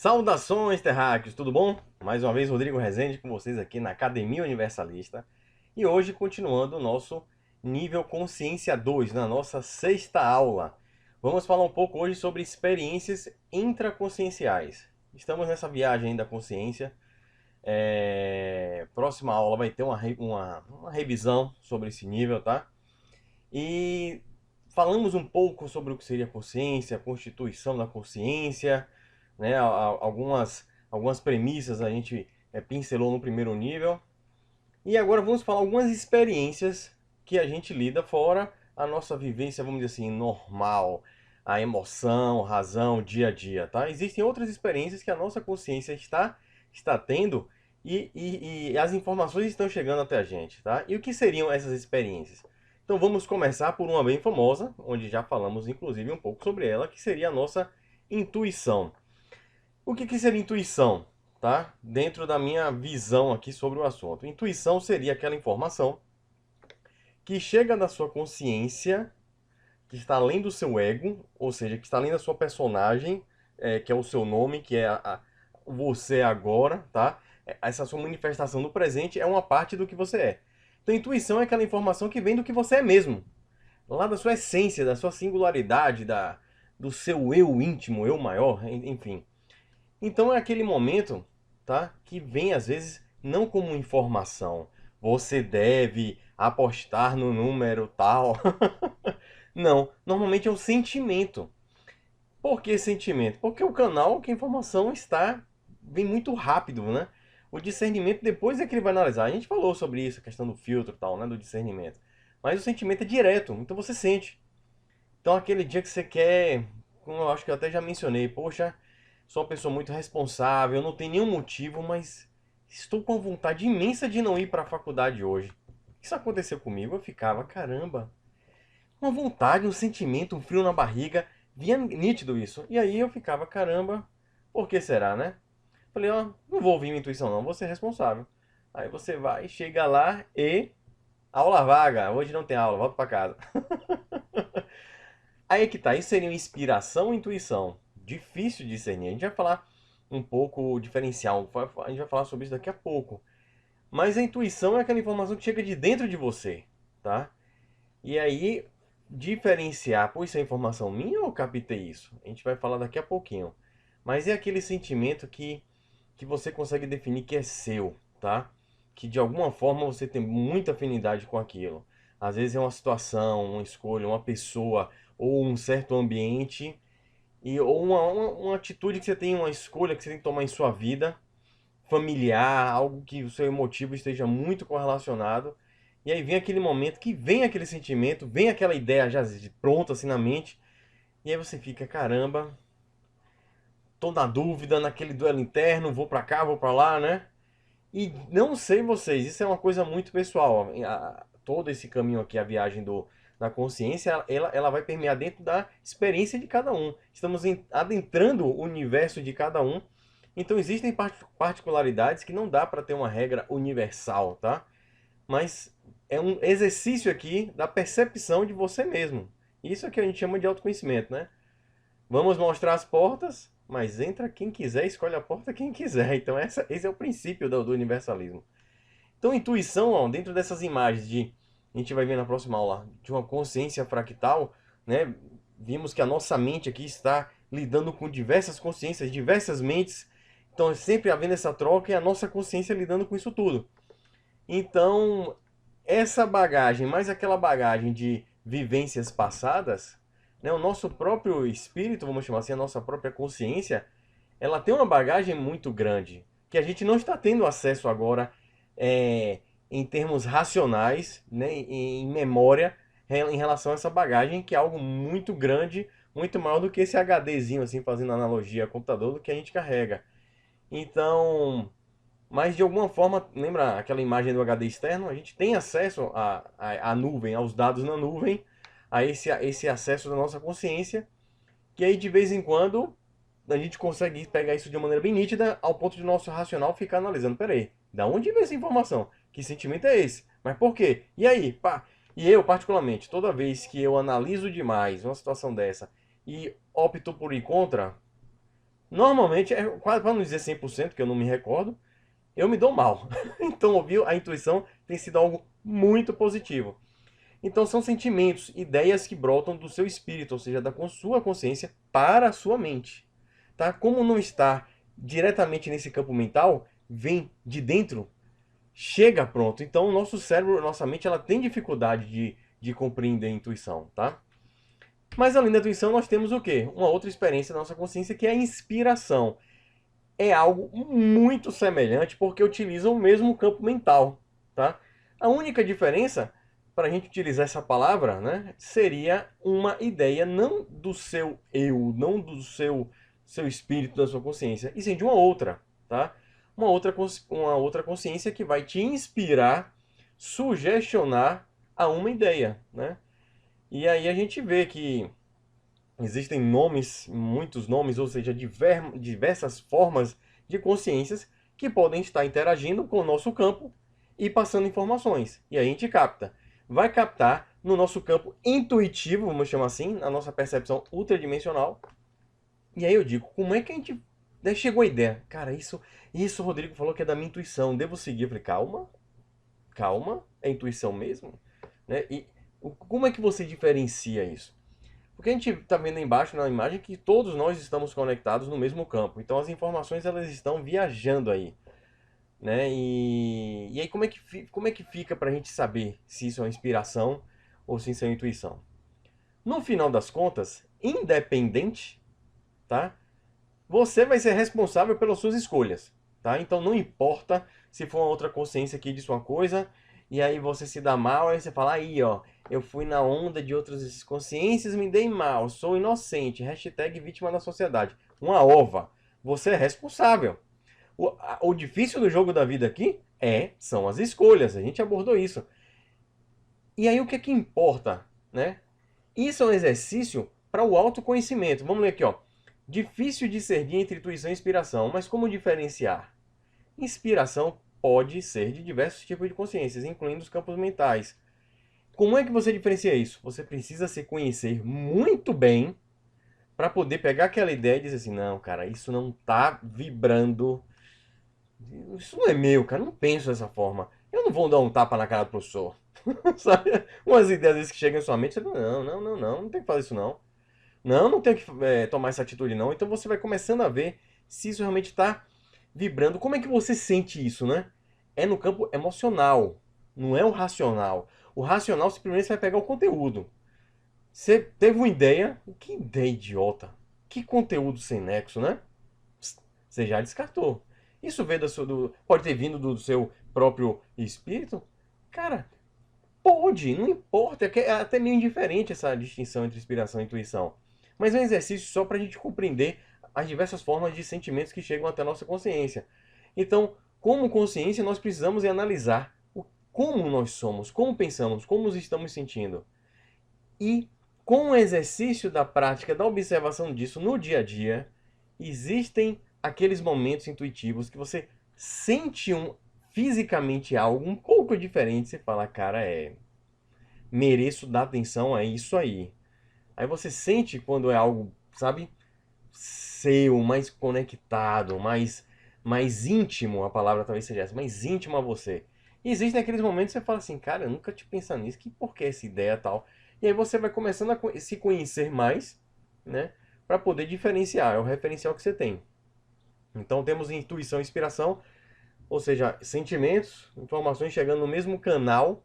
Saudações, terráqueos, tudo bom? Mais uma vez, Rodrigo Rezende com vocês aqui na Academia Universalista. E hoje, continuando o nosso nível Consciência 2, na nossa sexta aula. Vamos falar um pouco hoje sobre experiências intraconscienciais. Estamos nessa viagem da consciência. Próxima aula vai ter uma revisão sobre esse nível, tá? E falamos um pouco sobre o que seria a consciência, a constituição da consciência, né? Algumas premissas a gente pincelou no primeiro nível. E agora vamos falar algumas experiências que a gente lida fora a nossa vivência, vamos dizer assim, normal, a emoção, razão, dia a dia, tá? Existem outras experiências que a nossa consciência está tendo e as informações estão chegando até a gente, tá? E o que seriam essas experiências? Então vamos começar por uma bem famosa, onde já falamos inclusive um pouco sobre ela, que seria a nossa intuição. O que seria intuição, tá? Dentro da minha visão aqui sobre o assunto. Intuição seria aquela informação que chega da sua consciência, que está além do seu ego, ou seja, que está além da sua personagem, que é o seu nome, que é você agora, tá? Essa sua manifestação no presente é uma parte do que você é. Então, intuição é aquela informação que vem do que você é mesmo, lá da sua essência, da sua singularidade, do seu eu íntimo, eu maior, enfim. Então é aquele momento, tá, que vem às vezes não como informação. Você deve apostar no número tal. Não, normalmente é um sentimento. Por que sentimento? Porque o canal que a informação vem muito rápido, né? O discernimento depois é que ele vai analisar. A gente falou sobre isso, a questão do filtro e tal, né, do discernimento. Mas o sentimento é direto, então você sente. Então aquele dia que você quer, como eu acho que eu até já mencionei, poxa, sou uma pessoa muito responsável, não tem nenhum motivo, mas estou com vontade imensa de não ir para a faculdade hoje. Isso aconteceu comigo, eu ficava, caramba, uma vontade, um sentimento, um frio na barriga, via nítido isso. E aí eu ficava, caramba, por que será, né? Falei, ó, não vou ouvir minha intuição não, vou ser responsável. Aí você vai, chega lá e aula vaga, hoje não tem aula, volta para casa. Aí é que tá, isso seria inspiração ou intuição? Difícil de discernir. A gente vai falar um pouco diferencial, a gente vai falar sobre isso daqui a pouco. Mas a intuição é aquela informação que chega de dentro de você, tá? E aí, diferenciar, pô, isso é informação minha ou eu captei isso? A gente vai falar daqui a pouquinho. Mas é aquele sentimento que você consegue definir que é seu, tá? Que de alguma forma você tem muita afinidade com aquilo. Às vezes é uma situação, uma escolha, uma pessoa ou um certo ambiente ou uma atitude que você tem, uma escolha que você tem que tomar em sua vida, familiar, algo que o seu emotivo esteja muito correlacionado. E aí vem aquele momento que vem aquele sentimento, vem aquela ideia já pronta assim na mente, e aí você fica, caramba, tô na dúvida, naquele duelo interno, vou pra cá, vou pra lá, né? E não sei vocês, isso é uma coisa muito pessoal. Todo esse caminho aqui, a viagem da consciência, ela vai permear dentro da experiência de cada um. Estamos adentrando o universo de cada um. Então existem particularidades que não dá para ter uma regra universal, tá? Mas é um exercício aqui da percepção de você mesmo. Isso é que a gente chama de autoconhecimento, né? Vamos mostrar as portas, mas entra quem quiser, escolhe a porta quem quiser. Então esse é o princípio do universalismo. Então intuição, ó, dentro dessas imagens a gente vai ver na próxima aula, de uma consciência fractal, né? Vimos que a nossa mente aqui está lidando com diversas consciências, diversas mentes. Então é sempre havendo essa troca e a nossa consciência lidando com isso tudo. Então, essa bagagem, mais aquela bagagem de vivências passadas, né, o nosso próprio espírito, vamos chamar assim, a nossa própria consciência, ela tem uma bagagem muito grande, que a gente não está tendo acesso agora em termos racionais, né, em memória, em relação a essa bagagem, que é algo muito grande, muito maior do que esse HDzinho, assim, fazendo analogia ao computador, do que a gente carrega. Então, mas de alguma forma, lembra aquela imagem do HD externo? A gente tem acesso à nuvem, aos dados na nuvem, a esse acesso da nossa consciência, que aí de vez em quando a gente consegue pegar isso de uma maneira bem nítida, ao ponto de nosso racional ficar analisando, peraí, da onde veio essa informação? Que sentimento é esse? Mas por quê? E aí, pá? E eu, particularmente, toda vez que eu analiso demais uma situação dessa e opto por ir contra, Normalmente, quase para não dizer 100%, que eu não me recordo, eu me dou mal. Então, ouvir a intuição tem sido algo muito positivo. Então, são sentimentos, ideias que brotam do seu espírito, ou seja, da sua consciência para a sua mente. Tá? Como não está diretamente nesse campo mental, vem de dentro, chega pronto. Então, o nosso cérebro, nossa mente, ela tem dificuldade de compreender a intuição, tá? Mas além da intuição, nós temos o quê? Uma outra experiência da nossa consciência, que é a inspiração. É algo muito semelhante porque utiliza o mesmo campo mental, tá? A única diferença para a gente utilizar essa palavra, né, seria uma ideia não do seu eu, não do seu espírito, da sua consciência, e sim de uma outra, tá? Uma outra consciência que vai te inspirar, sugestionar a uma ideia, né? E aí a gente vê que existem nomes, muitos nomes, ou seja, diversas formas de consciências que podem estar interagindo com o nosso campo e passando informações. E aí a gente capta. Vai captar no nosso campo intuitivo, vamos chamar assim, na nossa percepção ultradimensional. E aí eu digo, como é que a gente daí chegou a ideia? Cara, isso o Rodrigo falou que é da minha intuição, devo seguir? Eu falei, calma, calma, é intuição mesmo? Né? E como é que você diferencia isso? Porque a gente está vendo aí embaixo na imagem que todos nós estamos conectados no mesmo campo. Então as informações elas estão viajando aí, né? E aí como é que fica para a gente saber se isso é uma inspiração ou se isso é uma intuição? No final das contas, independente, tá? Você vai ser responsável pelas suas escolhas, tá? Então não importa se for uma outra consciência que diz uma coisa e aí você se dá mal, aí você fala, aí ó, eu fui na onda de outras consciências, me dei mal, sou inocente, hashtag vítima da sociedade. Uma ova, você é responsável. O difícil do jogo da vida aqui são as escolhas, a gente abordou isso. E aí o que é que importa, né? Isso é um exercício para o autoconhecimento. Vamos ler aqui, ó. Difícil discernir entre intuição e inspiração, mas como diferenciar? Inspiração pode ser de diversos tipos de consciências, incluindo os campos mentais. Como é que você diferencia isso? Você precisa se conhecer muito bem para poder pegar aquela ideia e dizer assim, não, cara, isso não tá vibrando. Isso não é meu, cara, eu não penso dessa forma. Eu não vou dar um tapa na cara do professor. Sabe? Umas ideias às vezes que chegam em sua mente, você fala, não tem que fazer isso não. Não tem que tomar essa atitude não. Então você vai começando a ver se isso realmente está vibrando. Como é que você sente isso, né? É no campo emocional, não é o racional. O racional simplesmente você vai pegar o conteúdo. Você teve uma ideia, que ideia idiota. Que conteúdo sem nexo, né? Você já descartou. Isso veio pode ter vindo do seu próprio espírito? Cara, pode, não importa. É até meio indiferente essa distinção entre inspiração e intuição. Mas é um exercício só para a gente compreender as diversas formas de sentimentos que chegam até a nossa consciência. Então, como consciência, nós precisamos analisar como nós somos, como pensamos, como nos estamos sentindo. E com o exercício da prática, da observação disso no dia a dia, existem aqueles momentos intuitivos que você sente fisicamente algo um pouco diferente. Você fala, cara, mereço dar atenção a isso aí. Aí você sente quando é algo, sabe, seu, mais conectado, mais íntimo, a palavra talvez seja essa, mais íntimo a você. E existem aqueles momentos que você fala assim, cara, eu nunca tinha pensado nisso, que por que essa ideia tal? E aí você vai começando a se conhecer mais, né, para poder diferenciar, é o referencial que você tem. Então temos intuição e inspiração, ou seja, sentimentos, informações chegando no mesmo canal,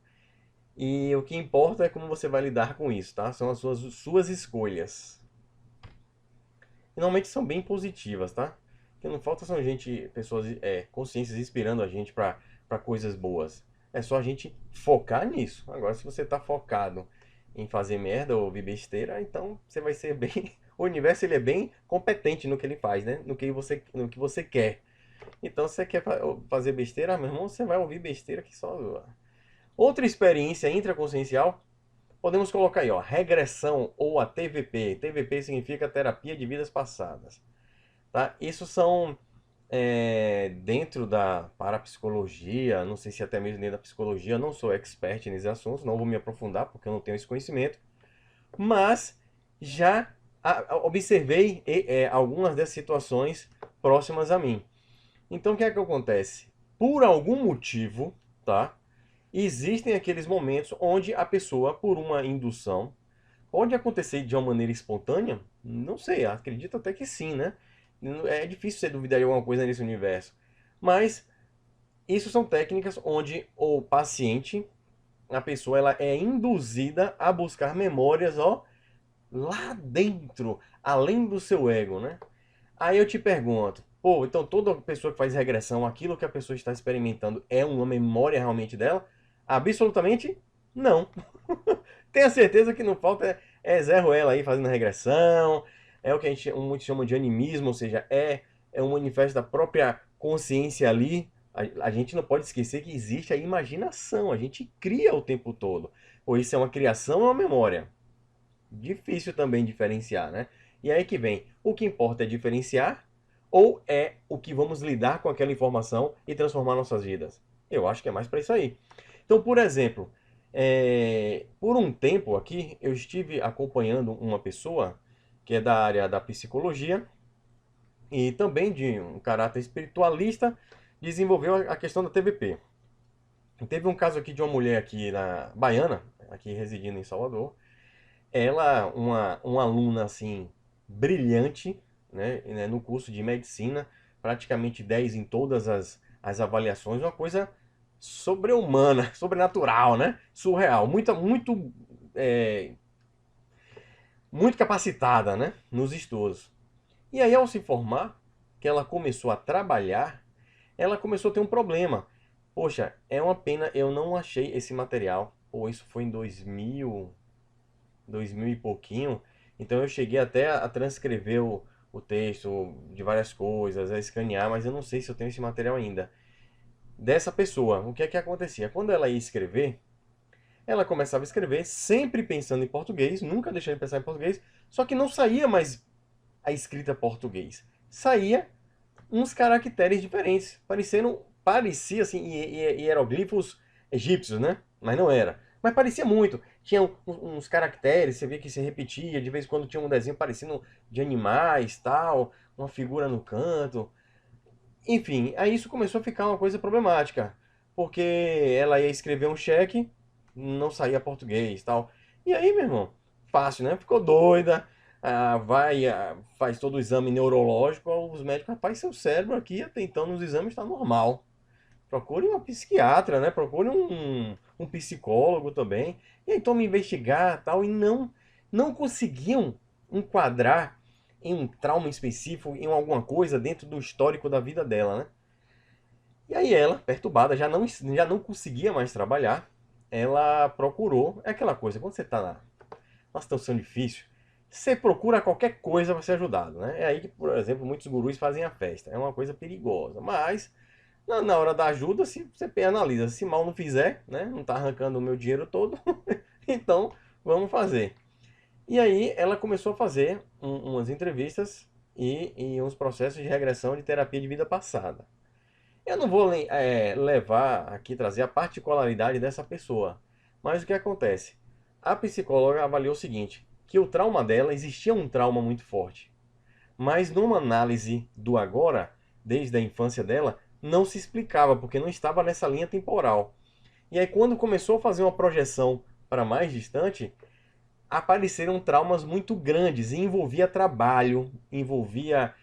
e o que importa é como você vai lidar com isso, tá? São as suas escolhas. E normalmente são bem positivas, tá? O que não falta são pessoas, consciências inspirando a gente para coisas boas. É só a gente focar nisso. Agora, se você tá focado em fazer merda ou ouvir besteira, então você vai ser bem. O universo ele é bem competente no que ele faz, né? No que você quer. Então, se você quer fazer besteira, meu irmão, você vai ouvir besteira que só. Outra experiência intraconsciencial, podemos colocar aí, ó, regressão ou a TVP. TVP significa terapia de vidas passadas. Tá? Isso são dentro da parapsicologia, não sei se até mesmo dentro da psicologia, não sou expert nesses assuntos, não vou me aprofundar porque eu não tenho esse conhecimento, mas já observei algumas dessas situações próximas a mim. Então o que é que acontece? Por algum motivo, tá? Existem aqueles momentos onde a pessoa, por uma indução, pode acontecer de uma maneira espontânea? Não sei, acredito até que sim, né? É difícil você duvidar de alguma coisa nesse universo. Mas isso são técnicas onde o paciente, a pessoa, ela é induzida a buscar memórias, ó, lá dentro, além do seu ego, né? Aí eu te pergunto, pô, então toda pessoa que faz regressão, aquilo que a pessoa está experimentando é uma memória realmente dela? Absolutamente não. Tenha certeza que não falta é Zé Ruela aí fazendo regressão, é o que a gente muitos chamam de animismo, ou seja, é um manifesto da própria consciência ali. A gente não pode esquecer que existe a imaginação, a gente cria o tempo todo. Ou isso é uma criação ou uma memória? Difícil também diferenciar, né? E aí que vem, o que importa é diferenciar ou é o que vamos lidar com aquela informação e transformar nossas vidas? Eu acho que é mais para isso aí. Então, por exemplo, por um tempo aqui eu estive acompanhando uma pessoa que é da área da psicologia e também de um caráter espiritualista, desenvolveu a questão da TVP. Teve um caso aqui de uma mulher aqui na baiana, aqui residindo em Salvador, ela, uma aluna assim, brilhante, né, no curso de medicina, praticamente 10 em todas as avaliações, uma coisa sobre-humana, sobrenatural, né? Surreal, é, muito capacitada, né? Nos estudos. E aí, ao se formar, que ela começou a trabalhar, ela começou a ter um problema. Poxa, é uma pena, eu não achei esse material. Pô, isso foi em 2000 e pouquinho. Então eu cheguei até a transcrever o texto de várias coisas, a escanear, mas eu não sei se eu tenho esse material ainda. Dessa pessoa, o que é que acontecia? Quando ela ia escrever, ela começava a escrever sempre pensando em português, nunca deixando de pensar em português, só que não saía mais a escrita português. Saía uns caracteres diferentes, parecia assim, hieroglifos egípcios, né? Mas não era. Mas parecia muito. Tinha uns caracteres, você via que se repetia, de vez em quando tinha um desenho parecendo de animais, tal, uma figura no canto. Enfim, aí isso começou a ficar uma coisa problemática, porque ela ia escrever um cheque, não saía português, tal. E aí, meu irmão, fácil, né? Ficou doida, faz todo o exame neurológico, os médicos, rapaz, seu cérebro aqui até então nos exames está normal. Procure uma psiquiatra, né? Procure um psicólogo também. E aí toma investigar tal, e não conseguiam enquadrar em um trauma específico, em alguma coisa dentro do histórico da vida dela, né? E aí ela, perturbada, já não conseguia mais trabalhar, ela procurou, é aquela coisa, quando você está numa situação difícil, você procura qualquer coisa para ser ajudado, né? É aí que, por exemplo, muitos gurus fazem a festa. É uma coisa perigosa, mas na hora da ajuda, se você analisa, se mal não fizer, né? Não está arrancando o meu dinheiro todo, então vamos fazer. E aí ela começou a fazer umas entrevistas e uns processos de regressão de terapia de vida passada. Eu não vou levar aqui, trazer a particularidade dessa pessoa, mas o que acontece? A psicóloga avaliou o seguinte, que o trauma dela, existia um trauma muito forte, mas numa análise do agora, desde a infância dela, não se explicava, porque não estava nessa linha temporal. E aí quando começou a fazer uma projeção para mais distante, apareceram traumas muito grandes e envolvia trabalho, envolvia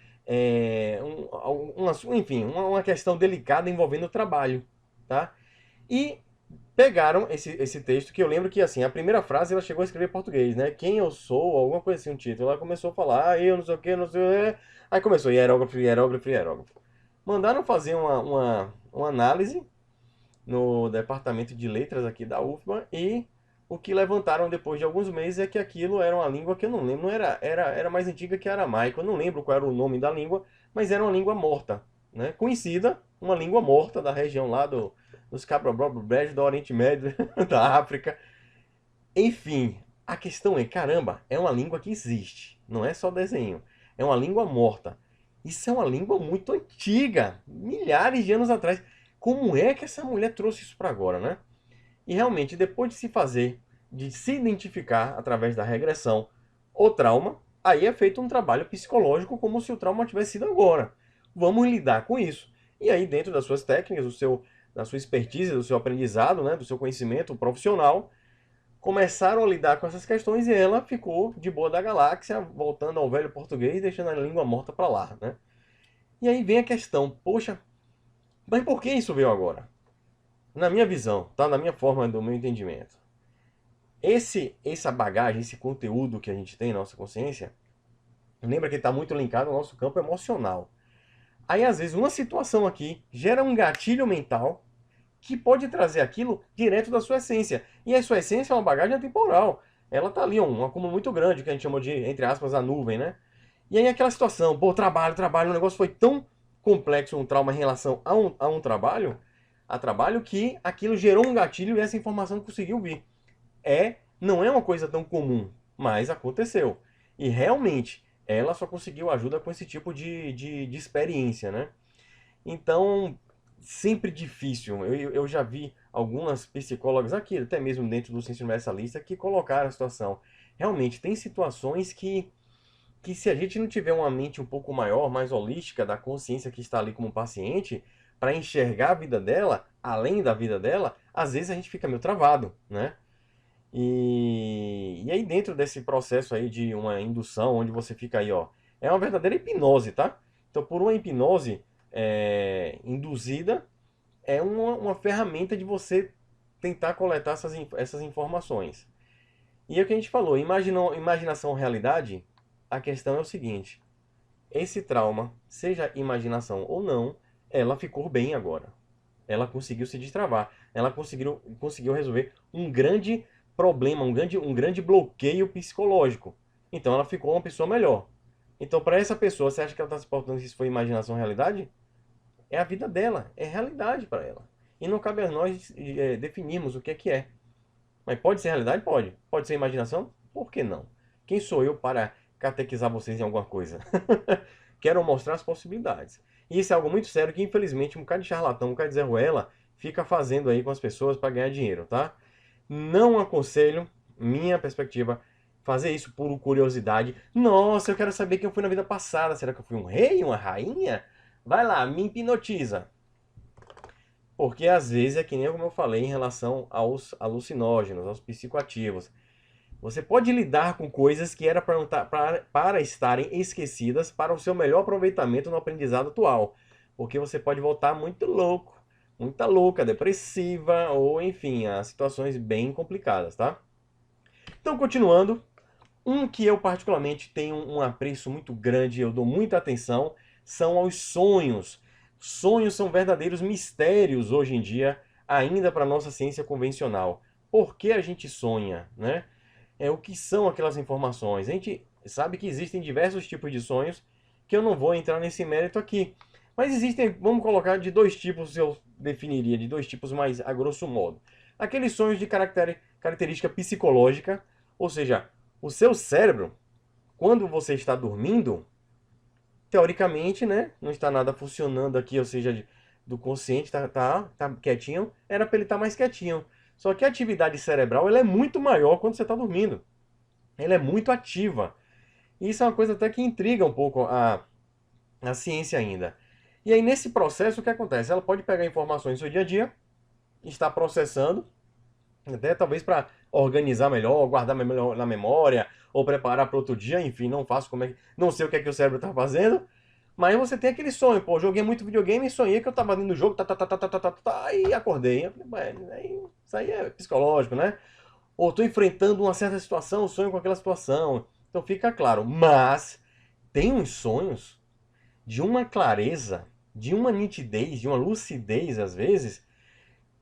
enfim, uma questão delicada envolvendo o trabalho, tá? E pegaram esse texto que eu lembro que assim, a primeira frase ela chegou a escrever em português, né? Quem eu sou, alguma coisa assim, um título. Ela começou a falar, eu não sei o que, não sei o que. Aí começou, hierógrafo, hierógrafo, hierógrafo. Mandaram fazer uma análise no departamento de letras aqui da UFBA e o que levantaram depois de alguns meses é que aquilo era uma língua que eu não lembro, não era mais antiga que aramaico, eu não lembro qual era o nome da língua, mas era uma língua morta, né? Conhecida, uma língua morta da região lá dos Cabo-Brejos, do Oriente Médio, da África. Enfim, a questão é, caramba, é uma língua que existe, não é só desenho, é uma língua morta. Isso é uma língua muito antiga, milhares de anos atrás. Como é que essa mulher trouxe isso para agora, né? E realmente, depois de se identificar através da regressão o trauma, Aí é feito um trabalho psicológico como se o trauma tivesse sido agora. Vamos lidar com isso. E aí, dentro das suas técnicas, da sua expertise, do seu aprendizado, né, do seu conhecimento profissional, começaram a lidar com essas questões e ela ficou de boa da galáxia, voltando ao velho português, deixando a língua morta para lá, né? E aí vem a questão, poxa, mas por que isso veio agora? Na minha visão, tá? Na minha forma do meu entendimento. Essa bagagem, esse conteúdo que a gente tem na nossa consciência, lembra que está muito linkado ao nosso campo emocional. Aí, às vezes, uma situação aqui gera um gatilho mental que pode trazer aquilo direto da sua essência. E a sua essência é uma bagagem atemporal. Ela tá ali, um acúmulo muito grande, que a gente chama de, entre aspas, a nuvem, né? E aí aquela situação, pô, trabalho, o negócio foi tão complexo, um trauma em relação a um trabalho, que aquilo gerou um gatilho e essa informação conseguiu vir. Não é uma coisa tão comum, mas aconteceu. E realmente, ela só conseguiu ajuda com esse tipo de experiência, né? Então, sempre difícil. Eu já vi algumas psicólogas aqui, até mesmo dentro do Ciência Universalista, que colocaram a situação. Realmente, tem situações que se a gente não tiver uma mente um pouco maior, mais holística, da consciência que está ali como paciente, para enxergar a vida dela, além da vida dela, às vezes a gente fica meio travado, né? E aí dentro desse processo aí de uma indução, onde você fica aí, ó, é uma verdadeira hipnose, tá? Então, por uma hipnose induzida, é uma ferramenta de você tentar coletar essas informações. E é o que a gente falou, imaginação ou realidade, a questão é o seguinte, esse trauma, seja imaginação ou não, ela ficou bem agora. Ela conseguiu se destravar. Ela conseguiu resolver um grande problema, um grande bloqueio psicológico. Então ela ficou uma pessoa melhor. Então, para essa pessoa, você acha que ela está se portando se isso foi imaginação ou realidade? É a vida dela, é realidade para ela. E não cabe a nós definirmos o que é que é. Mas pode ser realidade? Pode. Pode ser imaginação? Por que não? Quem sou eu para catequizar vocês em alguma coisa? Quero mostrar as possibilidades. E isso é algo muito sério que, infelizmente, um bocado de charlatão, um bocado de Zé Ruela, fica fazendo aí com as pessoas para ganhar dinheiro, tá? Não aconselho, minha perspectiva, fazer isso por curiosidade. Nossa, eu quero saber quem eu fui na vida passada. Será que eu fui um rei, uma rainha? Vai lá, me hipnotiza. Porque às vezes é que nem como eu falei em relação aos alucinógenos, aos psicoativos. Você pode lidar com coisas que era para estarem esquecidas para o seu melhor aproveitamento no aprendizado atual. Porque você pode voltar muito louco, muita louca, depressiva, ou enfim, a situações bem complicadas, tá? Então, continuando, um que eu particularmente tenho um apreço muito grande, eu dou muita atenção, são aos sonhos. Sonhos são verdadeiros mistérios hoje em dia, ainda para a nossa ciência convencional. Por que a gente sonha, né? O que são aquelas informações? A gente sabe que existem diversos tipos de sonhos, que eu não vou entrar nesse mérito aqui. Mas existem, vamos colocar de dois tipos, eu definiria, de dois tipos mais a grosso modo. Aqueles sonhos de característica psicológica, ou seja, o seu cérebro, quando você está dormindo, teoricamente, né, não está nada funcionando aqui, ou seja, do consciente, tá quietinho, era para ele estar mais quietinho. Só que a atividade cerebral ela é muito maior quando você está dormindo. Ela é muito ativa. E isso é uma coisa até que intriga um pouco a ciência ainda. E aí, nesse processo, o que acontece? Ela pode pegar informações do seu dia a dia, estar processando, até talvez para organizar melhor, guardar melhor na memória, ou preparar para outro dia, enfim, não faço não sei o que é que o cérebro está fazendo, mas você tem aquele sonho, pô, joguei muito videogame e sonhei que eu tava dentro do jogo, e acordei. Isso aí é psicológico, né? Ou tô enfrentando uma certa situação, sonho com aquela situação. Então fica claro. Mas tem uns sonhos de uma clareza, de uma nitidez, de uma lucidez, às vezes,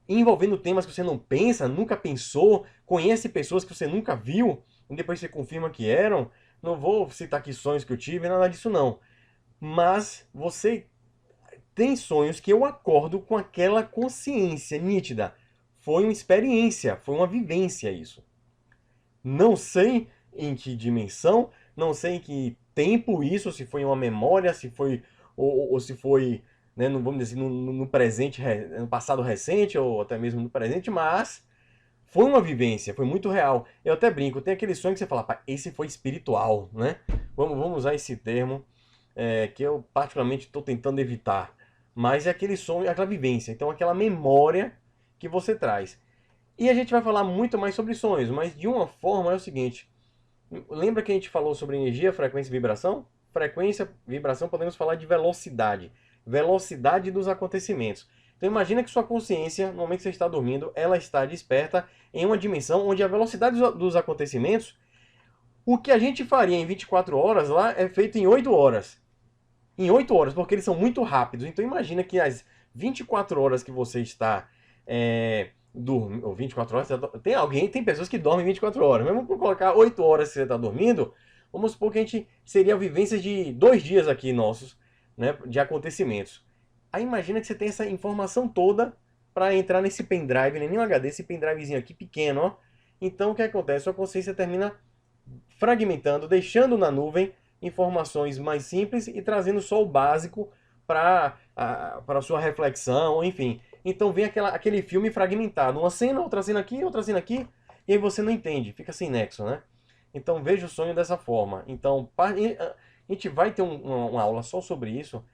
envolvendo temas que você não pensa, nunca pensou, conhece pessoas que você nunca viu, e depois você confirma que eram. Não vou citar aqui sonhos que eu tive, nada disso não. Mas você tem sonhos que eu acordo com aquela consciência nítida. Foi uma experiência, foi uma vivência isso. Não sei em que dimensão, não sei em que tempo isso, se foi uma memória, se foi ou se foi, né, vamos dizer assim, no presente, no passado recente ou até mesmo no presente, mas foi uma vivência, foi muito real. Eu até brinco, tem aquele sonho que você fala, pá, esse foi espiritual, né? Vamos usar esse termo, que eu particularmente estou tentando evitar. Mas é aquele sonho, aquela vivência, então aquela memória que você traz. E a gente vai falar muito mais sobre sonhos, mas de uma forma é o seguinte, lembra que a gente falou sobre energia, frequência e vibração? Frequência, vibração, podemos falar de velocidade. Velocidade dos acontecimentos. Então imagina que sua consciência, no momento que você está dormindo, ela está desperta em uma dimensão onde a velocidade dos acontecimentos, o que a gente faria em 24 horas lá é feito em 8 horas. Em 8 horas, porque eles são muito rápidos. Então imagina que as 24 horas que você está dormindo, ou 24 horas, tem pessoas que dormem 24 horas. Mesmo por colocar 8 horas que você está dormindo, vamos supor que a gente seria vivências de 2 dias aqui nossos, né, de acontecimentos. Aí imagina que você tem essa informação toda para entrar nesse pendrive, nem um HD, esse pendrivezinho aqui pequeno, ó. Então o que acontece? Sua consciência termina fragmentando, deixando na nuvem informações mais simples e trazendo só o básico para a sua reflexão, enfim. Então vem aquele filme fragmentado, uma cena, outra cena aqui, e aí você não entende, fica sem nexo, né? Então veja o sonho dessa forma. Então a gente vai ter uma aula só sobre isso,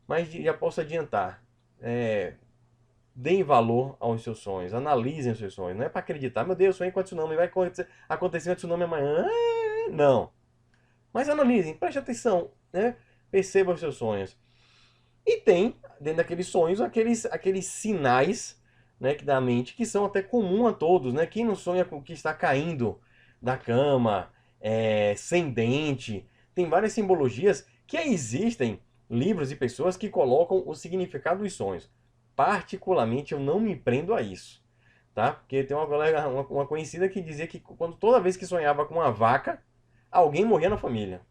mas já posso adiantar. Deem valor aos seus sonhos, analisem os seus sonhos. Não é para acreditar, meu Deus, sonhei com a tsunami, vai acontecer uma tsunami amanhã. Não. Mas analisem, preste atenção, né? Perceba os seus sonhos. E tem, dentro daqueles sonhos, aqueles sinais, né, da mente que são até comum a todos, né? Quem não sonha com que está caindo da cama, sem dente, tem várias simbologias que existem livros e pessoas que colocam o significado dos sonhos. Particularmente, eu não me prendo a isso, tá? Porque tem uma colega, uma conhecida que dizia que toda vez que sonhava com uma vaca, alguém morria na família.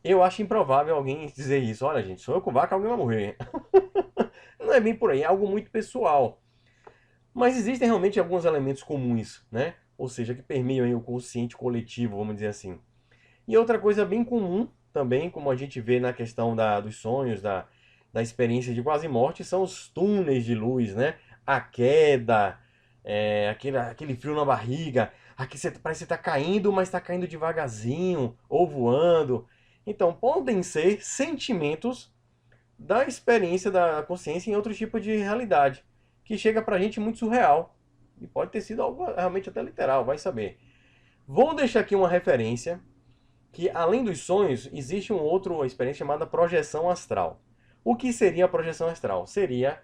Eu acho improvável alguém dizer isso. Olha, gente, sonhou com vaca, alguém vai morrer. Não é bem por aí, é algo muito pessoal. Mas existem realmente alguns elementos comuns, né? Ou seja, que permeiam aí o consciente coletivo, vamos dizer assim. E outra coisa bem comum também, como a gente vê na questão dos sonhos, da experiência de quase morte, são os túneis de luz, né? A queda, aquele frio na barriga, aqui parece que está caindo, mas está caindo devagarzinho, ou voando. Então, podem ser sentimentos da experiência da consciência em outro tipo de realidade, que chega pra gente muito surreal. E pode ter sido algo realmente até literal, vai saber. Vou deixar aqui uma referência que, além dos sonhos, existe uma outra experiência chamada projeção astral. O que seria a projeção astral? Seria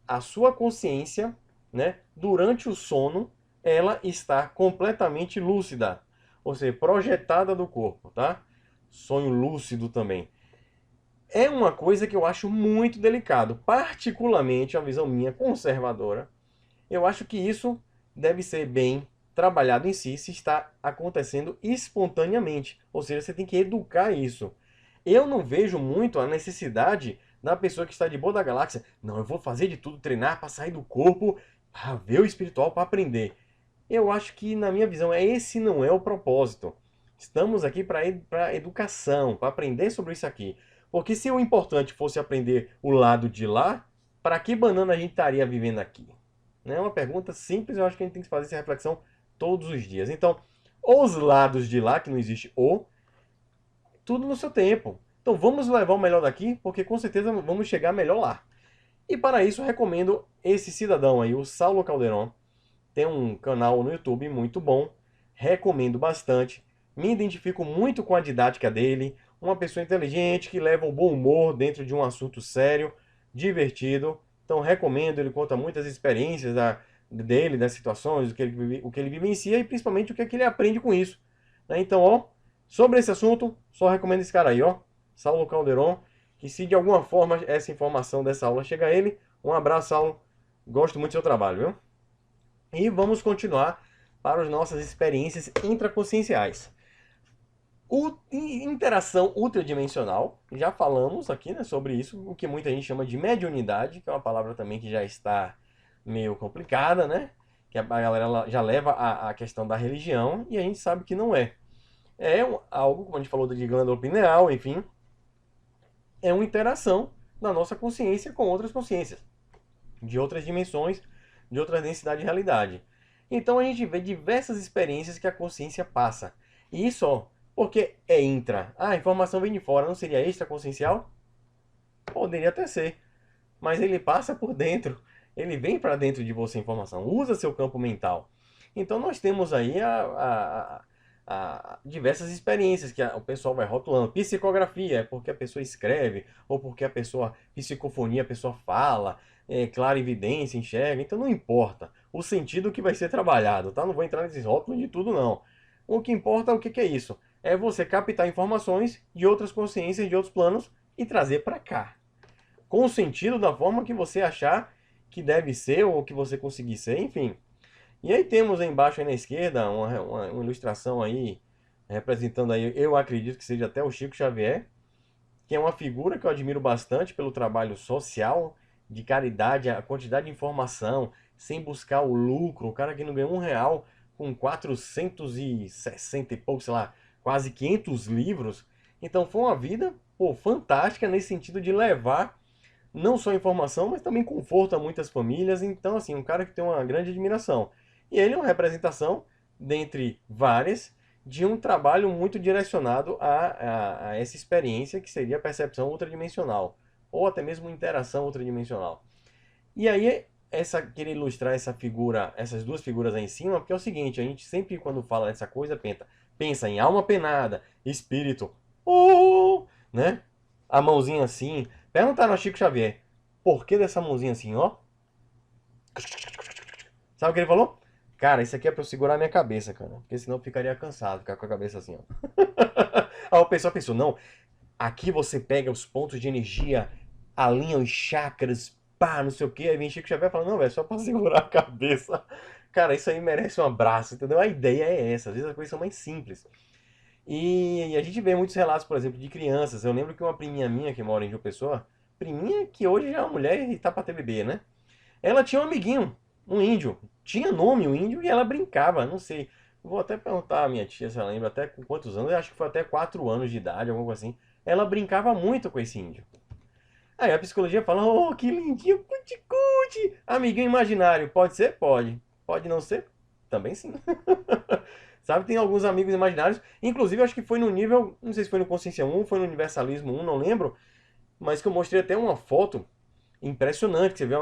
a sua consciência, né, durante o sono, ela está completamente lúcida, ou seja, projetada do corpo, tá? Sonho lúcido também. É uma coisa que eu acho muito delicado, particularmente a visão minha conservadora. Eu acho que isso deve ser bem trabalhado em si, se está acontecendo espontaneamente. Ou seja, você tem que educar isso. Eu não vejo muito a necessidade da pessoa que está de boa da galáxia. Não, eu vou fazer de tudo, treinar para sair do corpo, para ver o espiritual, para aprender. Eu acho que, na minha visão, esse não é o propósito. Estamos aqui para educação, para aprender sobre isso aqui. Porque se o importante fosse aprender o lado de lá, para que banana a gente estaria vivendo aqui? É uma pergunta simples, eu acho que a gente tem que fazer essa reflexão todos os dias. Então, os lados de lá, que não existe o, tudo no seu tempo. Então vamos levar o melhor daqui, porque com certeza vamos chegar melhor lá. E para isso, recomendo esse cidadão aí, o Saulo Calderon. Tem um canal no YouTube muito bom, recomendo bastante. Me identifico muito com a didática dele. Uma pessoa inteligente que leva o bom humor dentro de um assunto sério, divertido. Então recomendo, ele conta muitas experiências dele, das situações, o que ele vivencia e principalmente o que, é que ele aprende com isso. Né? Então, ó, sobre esse assunto, só recomendo esse cara aí, ó, Saulo Calderon, que se de alguma forma essa informação dessa aula chega a ele, um abraço, Saulo. Gosto muito do seu trabalho, viu? E vamos continuar para as nossas experiências intraconscienciais. Interação ultradimensional, já falamos aqui, né, sobre isso, o que muita gente chama de mediunidade, que é uma palavra também que já está meio complicada, né? Que a galera já leva a questão da religião e a gente sabe que não é. É algo, como a gente falou de glândula pineal, enfim, é uma interação da nossa consciência com outras consciências, de outras dimensões, de outra densidade de realidade. Então a gente vê diversas experiências que a consciência passa. E isso, ó, porque é intra. Ah, a informação vem de fora, não seria extraconsciencial? Poderia até ser. Mas ele passa por dentro. Ele vem para dentro de você a informação. Usa seu campo mental. Então nós temos aí diversas experiências que o pessoal vai rotulando. Psicografia é porque a pessoa escreve, ou porque a pessoa, psicofonia, a pessoa fala, clarividência, enxerga. Então não importa o sentido que vai ser trabalhado, tá? Não vou entrar nesses rótulos de tudo, não. O que importa é o que que é isso? É você captar informações de outras consciências, de outros planos e trazer para cá. Com o sentido da forma que você achar que deve ser ou que você conseguir ser, enfim. E aí temos aí embaixo aí na esquerda uma ilustração aí representando aí, eu acredito que seja até o Chico Xavier, que é uma figura que eu admiro bastante pelo trabalho social, de caridade, a quantidade de informação, sem buscar o lucro, o cara que não ganhou R$ 1 com 460 e pouco, sei lá, quase 500 livros. Então foi uma vida, pô, fantástica nesse sentido de levar não só informação, mas também conforto a muitas famílias. Então, assim, um cara que tem uma grande admiração. E ele é uma representação, dentre várias, de um trabalho muito direcionado a essa experiência que seria a percepção ultradimensional, ou até mesmo interação ultradimensional. E aí, querer ilustrar essa figura, essas duas figuras aí em cima, porque é o seguinte, a gente sempre quando fala dessa coisa, pensa em alma penada, espírito, né? A mãozinha assim. Perguntaram ao Chico Xavier, por que dessa mãozinha assim, ó? Sabe o que ele falou? Cara, isso aqui é pra eu segurar a minha cabeça, cara. Porque senão eu ficaria cansado, ficar com a cabeça assim, ó. Aí o pessoal pensou, não, aqui você pega os pontos de energia, alinha os chakras, pá, não sei o que. Aí vem Chico Xavier falando, não, velho, só pra segurar a cabeça. Cara, isso aí merece um abraço, entendeu? A ideia é essa. Às vezes as coisas são mais simples. E a gente vê muitos relatos, por exemplo, de crianças. Eu lembro que uma priminha minha que mora em João Pessoa, priminha que hoje já é uma mulher e tá pra ter bebê, né? Ela tinha um amiguinho, um índio. Tinha nome o índio e ela brincava, não sei. Vou até perguntar à minha tia se ela lembra até com quantos anos. Eu acho que foi até 4 anos de idade, alguma coisa assim. Ela brincava muito com esse índio. Aí a psicologia fala, oh, que lindinho, cuti-cuti. Amiguinho imaginário, pode ser? Pode. Pode não ser? Também sim. Sabe, tem alguns amigos imaginários. Inclusive, acho que foi no nível, não sei se foi no Consciência 1, foi no Universalismo 1, não lembro. Mas que eu mostrei até uma foto impressionante. Você vê,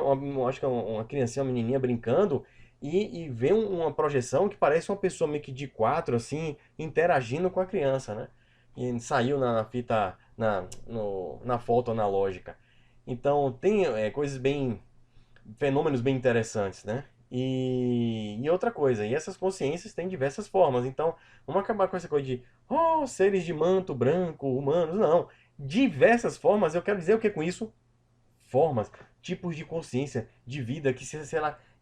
acho que é uma criancinha, uma menininha brincando. E vê uma projeção que parece uma pessoa meio que de quatro, assim, interagindo com a criança, né? E saiu na fita, na foto analógica. Então, tem coisas bem, fenômenos bem interessantes, né? E outra coisa, e essas consciências têm diversas formas. Então, vamos acabar com essa coisa de, oh, seres de manto branco, humanos. Não. Diversas formas, eu quero dizer o que com isso? Formas, tipos de consciência, de vida, que se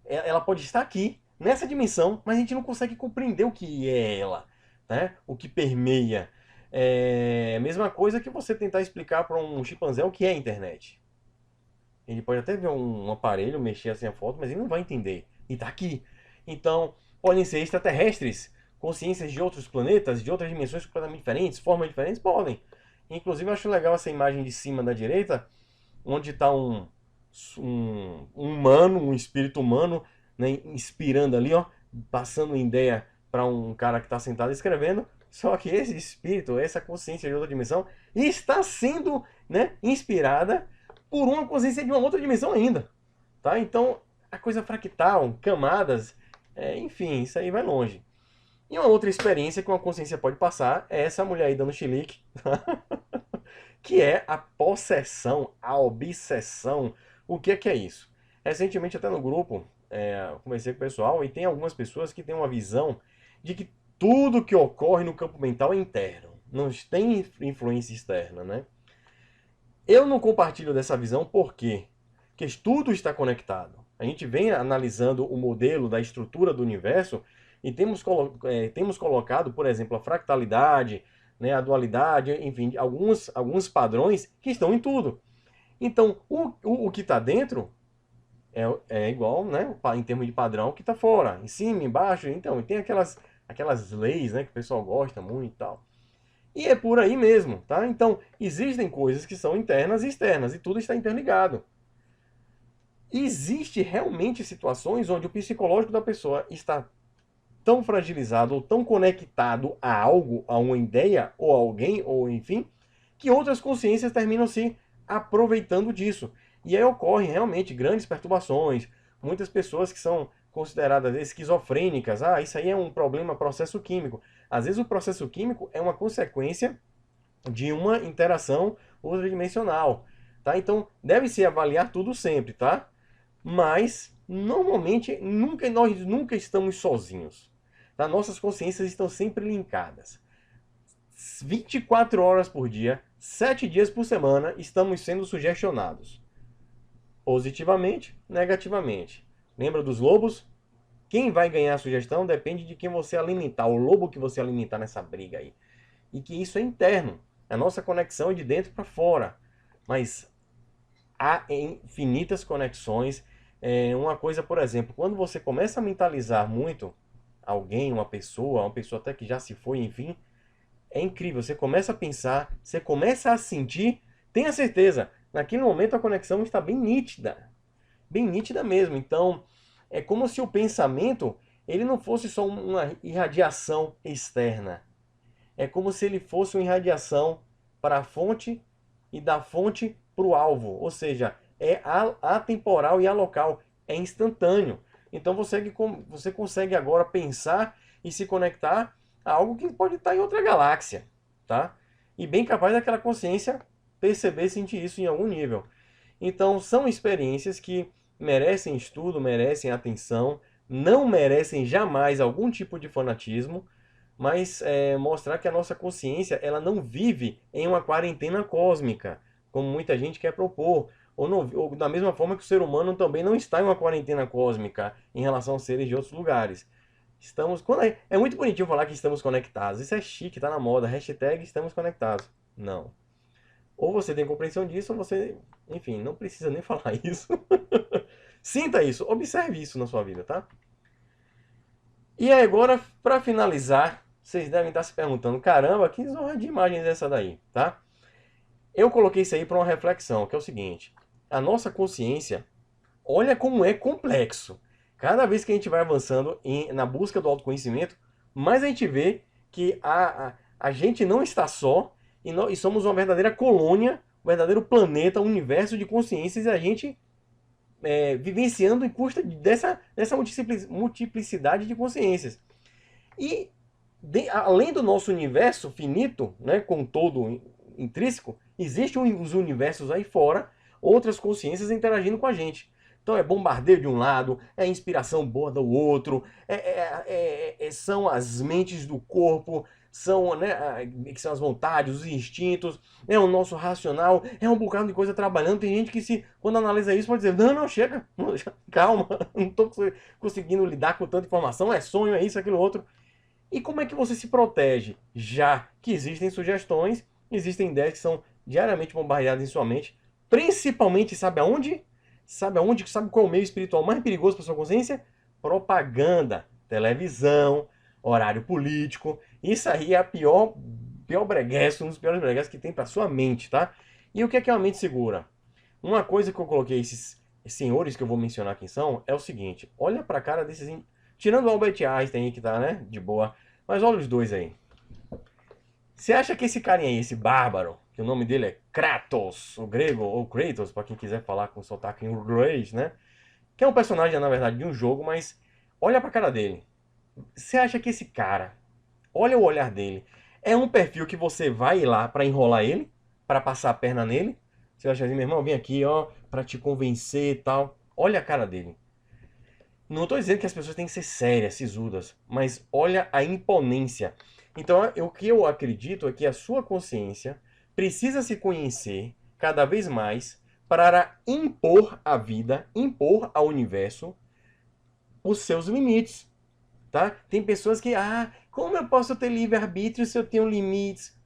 ela pode estar aqui, nessa dimensão, mas a gente não consegue compreender o que é ela, né? O que permeia. É a mesma coisa que você tentar explicar para um chimpanzé o que é a internet. Ele pode até ver um aparelho, mexer assim a foto, mas ele não vai entender. E tá aqui. Então, podem ser extraterrestres, consciências de outros planetas, de outras dimensões completamente diferentes, formas diferentes? Podem. Inclusive, eu acho legal essa imagem de cima da direita, onde está um humano, um espírito humano, né, inspirando ali, ó, passando ideia para um cara que está sentado escrevendo. Só que esse espírito, essa consciência de outra dimensão, está sendo, né, inspirada por uma consciência de uma outra dimensão ainda, tá? Então, a coisa fractal, camadas, enfim, isso aí vai longe. E uma outra experiência que uma consciência pode passar é essa mulher aí dando chilique, que é a possessão, a obsessão. O que é isso? Recentemente, até no grupo, eu conversei com o pessoal e tem algumas pessoas que têm uma visão de que tudo que ocorre no campo mental é interno, não tem influência externa, né? Eu não compartilho dessa visão porque tudo está conectado. A gente vem analisando o modelo da estrutura do universo e temos colocado, por exemplo, a fractalidade, né, a dualidade, enfim, alguns padrões que estão em tudo. Então, o que está dentro é igual, né, em termos de padrão, que está fora, em cima, embaixo. Então, tem aquelas leis, né, que o pessoal gosta muito e tal. E é por aí mesmo, tá? Então, existem coisas que são internas e externas, e tudo está interligado. Existe realmente situações onde o psicológico da pessoa está tão fragilizado ou tão conectado a algo, a uma ideia ou a alguém, ou enfim, que outras consciências terminam se aproveitando disso. E aí ocorrem realmente grandes perturbações, muitas pessoas que são consideradas esquizofrênicas. Ah, isso aí é um problema, processo químico. Às vezes o processo químico é uma consequência de uma interação ultradimensional, tá? Então, deve-se avaliar tudo sempre, tá? Mas, normalmente, nós nunca estamos sozinhos, tá? Nossas consciências estão sempre linkadas. 24 horas por dia, 7 dias por semana, estamos sendo sugestionados. Positivamente, negativamente. Lembra dos lobos? Quem vai ganhar a sugestão depende de quem você alimentar, o lobo que você alimentar nessa briga aí. E que isso é interno. A nossa conexão é de dentro para fora. Mas há infinitas conexões. Uma coisa, por exemplo, quando você começa a mentalizar muito alguém, uma pessoa até que já se foi, enfim, é incrível. Você começa a pensar, você começa a sentir, tenha certeza, naquele momento a conexão está bem nítida mesmo. Então, é como se o pensamento, ele não fosse só uma irradiação externa. É como se ele fosse uma irradiação para a fonte e da fonte para o alvo. Ou seja, atemporal e alocal. É instantâneo. Então você consegue agora pensar e se conectar a algo que pode estar em outra galáxia. Tá? E bem capaz daquela consciência perceber e sentir isso em algum nível. Então são experiências que merecem estudo, merecem atenção, não merecem jamais algum tipo de fanatismo, mas mostrar que a nossa consciência ela não vive em uma quarentena cósmica, como muita gente quer propor. Ou da mesma forma que o ser humano também não está em uma quarentena cósmica em relação aos seres de outros lugares. É muito bonitinho falar que estamos conectados. Isso é chique, tá na moda. Hashtag estamos conectados. Não. Ou você tem compreensão disso, ou você, enfim, não precisa nem falar isso. Sinta isso, observe isso na sua vida, tá? E aí agora, para finalizar, vocês devem estar se perguntando, caramba, que zorra de imagens é essa daí, tá? Eu coloquei isso aí para uma reflexão, que é o seguinte: a nossa consciência, olha como é complexo. Cada vez que a gente vai avançando na busca do autoconhecimento, mais a gente vê que a gente não está só e somos uma verdadeira colônia, um verdadeiro planeta, um universo de consciências, e a gente vivenciando em custa dessa multiplicidade de consciências. E além do nosso universo finito, né, com todo intrínseco, existem os universos aí fora, outras consciências interagindo com a gente. Então é bombardeio de um lado, é inspiração boa do outro, são as mentes do corpo, são, né, que são as vontades, os instintos, é o nosso racional, é um bocado de coisa trabalhando. Tem gente que quando analisa isso pode dizer, não, chega, calma, não estou conseguindo lidar com tanta informação, é sonho, é isso, aquilo, outro. E como é que você se protege? Já que existem sugestões, existem ideias que são diariamente bombardeadas em sua mente, principalmente, sabe aonde? Sabe aonde? Sabe qual é o meio espiritual mais perigoso para sua consciência? Propaganda, televisão, horário político. Isso aí é a pior breguesso, um dos piores breguessos que tem para sua mente, tá? E o que é uma mente segura? Uma coisa que eu coloquei esses senhores que eu vou mencionar quem são é o seguinte: olha para a cara desses, tirando o Albert Einstein aí que tá, né, de boa, mas olha os dois aí. Você acha que esse carinha aí, esse bárbaro, que o nome dele é Kratos, o grego, ou Kratos, para quem quiser falar com sotaque em inglês, né? Que é um personagem, na verdade, de um jogo, mas olha pra cara dele. Você acha que esse cara, olha o olhar dele, é um perfil que você vai lá pra enrolar ele, pra passar a perna nele? Você acha assim, meu irmão, vem aqui, ó, pra te convencer e tal. Olha a cara dele. Não tô dizendo que as pessoas têm que ser sérias, sisudas, mas olha a imponência. Então, o que eu acredito é que a sua consciência precisa se conhecer cada vez mais para impor à vida, impor ao universo os seus limites, tá? Tem pessoas que, como eu posso ter livre-arbítrio se eu tenho limites?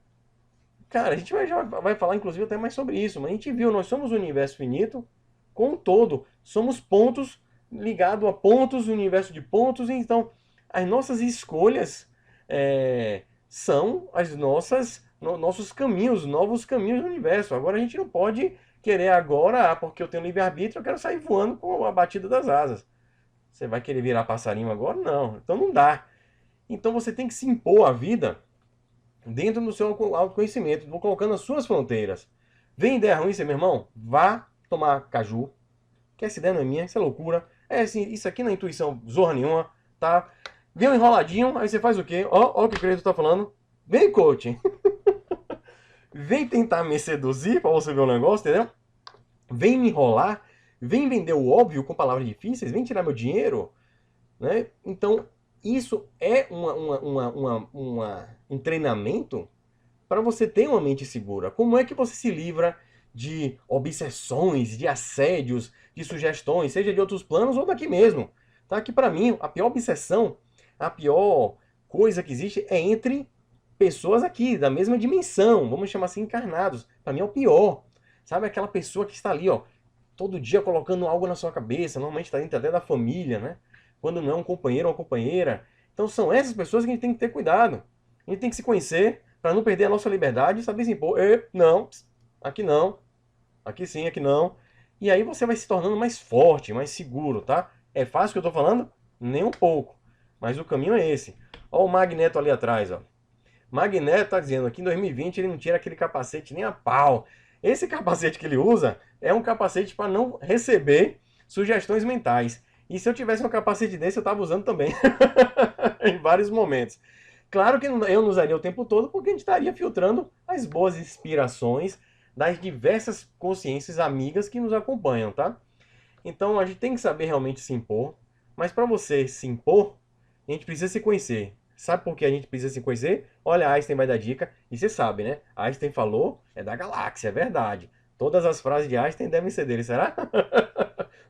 Cara, a gente já vai falar, inclusive, até mais sobre isso, mas a gente viu, nós somos um universo finito com um todo, somos pontos ligados a pontos, universo de pontos, então as nossas escolhas são nossos caminhos, novos caminhos do universo. Agora a gente não pode querer agora, porque eu tenho livre-arbítrio, eu quero sair voando com a batida das asas. Você vai querer virar passarinho agora? Não, então não dá. Então você tem que se impor à vida dentro do seu autoconhecimento, vou colocando as suas fronteiras. Vem ideia ruim, meu irmão? Vá tomar caju, que essa ideia não é minha, isso é loucura. É assim, isso aqui não é intuição zorra nenhuma, tá? Vem um enroladinho, aí você faz o quê? Ó o que o Credo tá falando. Vem, coaching. Vem tentar me seduzir pra você ver o negócio, entendeu? Vem me enrolar. Vem vender o óbvio com palavras difíceis. Vem tirar meu dinheiro. Né? Então, isso é um treinamento para você ter uma mente segura. Como é que você se livra de obsessões, de assédios, de sugestões, seja de outros planos ou daqui mesmo? Tá? Que para mim, a pior obsessão, a pior coisa que existe é entre pessoas aqui, da mesma dimensão, vamos chamar assim, encarnados. Para mim é o pior. Sabe aquela pessoa que está ali, ó, todo dia colocando algo na sua cabeça, normalmente está dentro até da família, né? Quando não é um companheiro ou uma companheira. Então são essas pessoas que a gente tem que ter cuidado. A gente tem que se conhecer para não perder a nossa liberdade e saber se impor. Não, aqui não, aqui sim, aqui não. E aí você vai se tornando mais forte, mais seguro, tá? É fácil o que eu tô falando? Nem um pouco. Mas o caminho é esse. Ó o Magneto ali atrás, ó. Magneto tá dizendo que em 2020 ele não tira aquele capacete nem a pau. Esse capacete que ele usa é um capacete para não receber sugestões mentais. E se eu tivesse um capacete desse, eu tava usando também. Em vários momentos. Claro que eu não usaria o tempo todo, porque a gente estaria filtrando as boas inspirações das diversas consciências amigas que nos acompanham, tá? Então a gente tem que saber realmente se impor. Mas para você se impor, a gente precisa se conhecer. Sabe por que a gente precisa se conhecer? Olha, Einstein vai dar dica, e você sabe, né? Einstein falou, é da galáxia, é verdade. Todas as frases de Einstein devem ser dele, será?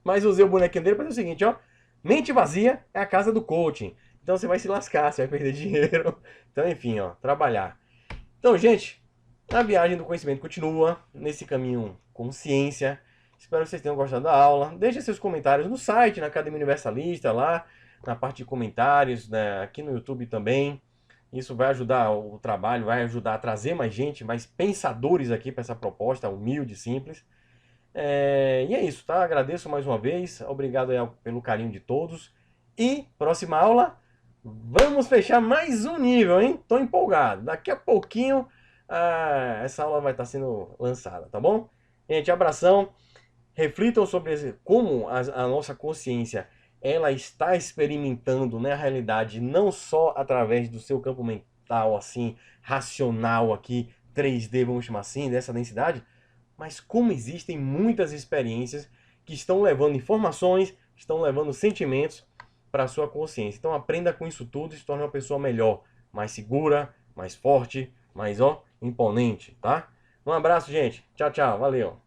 Mas usei o bonequinho dele para dizer o seguinte, ó. Mente vazia é a casa do coaching. Então você vai se lascar, você vai perder dinheiro. Então, enfim, ó, trabalhar. Então, gente, a viagem do conhecimento continua nesse caminho com ciência. Espero que vocês tenham gostado da aula. Deixe seus comentários no site, na Academia Universalista, lá na parte de comentários, né, aqui no YouTube também. Isso vai ajudar o trabalho, vai ajudar a trazer mais gente, mais pensadores aqui para essa proposta humilde, simples. E é isso, tá? Agradeço mais uma vez. Obrigado aí pelo carinho de todos. E próxima aula, vamos fechar mais um nível, hein? Tô empolgado. Daqui a pouquinho, essa aula vai estar sendo lançada, tá bom? Gente, abração. Reflitam sobre como a nossa consciência ela está experimentando, né, a realidade não só através do seu campo mental, assim, racional aqui, 3D, vamos chamar assim, dessa densidade, mas como existem muitas experiências que estão levando informações, estão levando sentimentos para a sua consciência. Então aprenda com isso tudo e se torne uma pessoa melhor, mais segura, mais forte, mais, ó, imponente, tá? Um abraço, gente. Tchau, tchau. Valeu.